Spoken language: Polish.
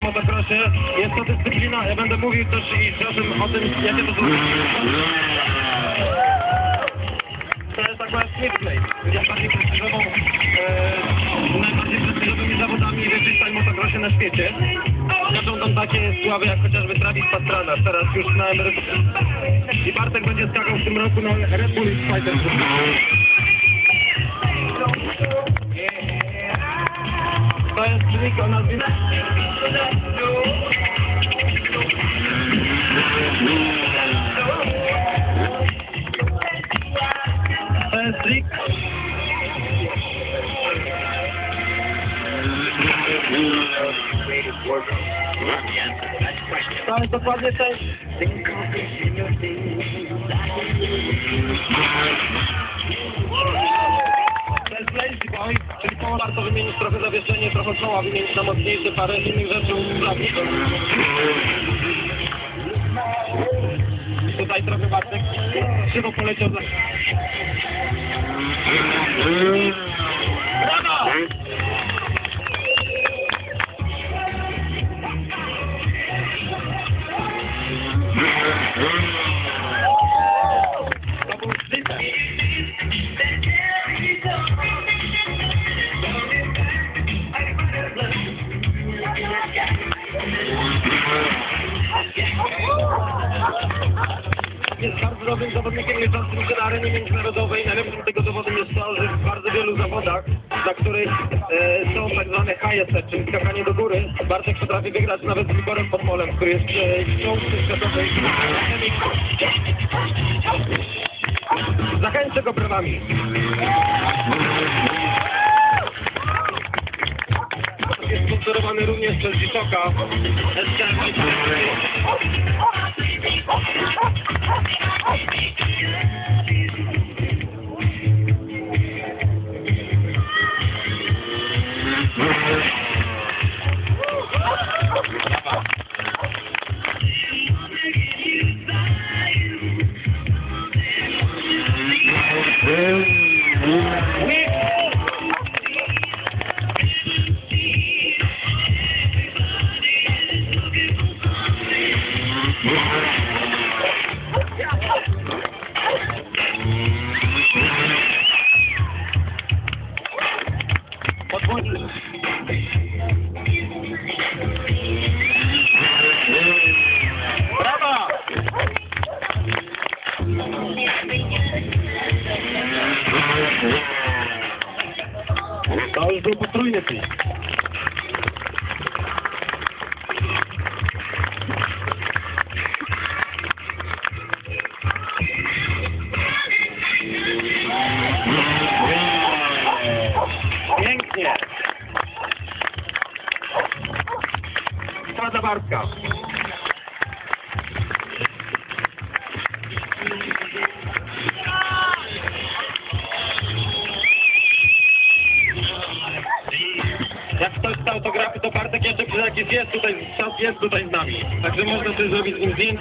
motocrossie. Jest to dyscyplina, ja będę mówił też i o tym, jakie to są... To jest akurat Smith-Plate, najbardziej prestiżowymi zawodami w freestyle motocrossie na świecie. Znaczą tam takie sławy jak chociażby Travis Pastrana, teraz już na emeryturze. I Bartek będzie skakał w tym roku na Red Bull Fighter. To jest trik o nazwie... To jest trik... To jest dokładnie ten... To jest lazy boy, czyli koło warto wymienić trochę zawieszenie, trochę koła wymienić na mocniejsze, parę innych rzeczy usprawnić. Tutaj trochę Bartek krzywo poleciał za... Brawo! To był slipper. Jest bardzo dobrym zawodnikiem jeżdżącym się na arenie międzynarodowej. Najlepszym tego dowodem jest to, że w bardzo wielu zawodach, dla których są tak zwane HSE, czyli skakanie do góry, Bartek potrafi wygrać nawet z Igorem Podmolem, który jest czołówcy światowej. Zachęcę go prawami. Jest sponsorowany również przez Dziszoka. Brawo! To już był potrójny film. Pięknie. Strada Bartka. Jak ktoś chce autografy, to Bartek jeszcze jest tutaj z nami. Także można coś zrobić z nim zdjęć.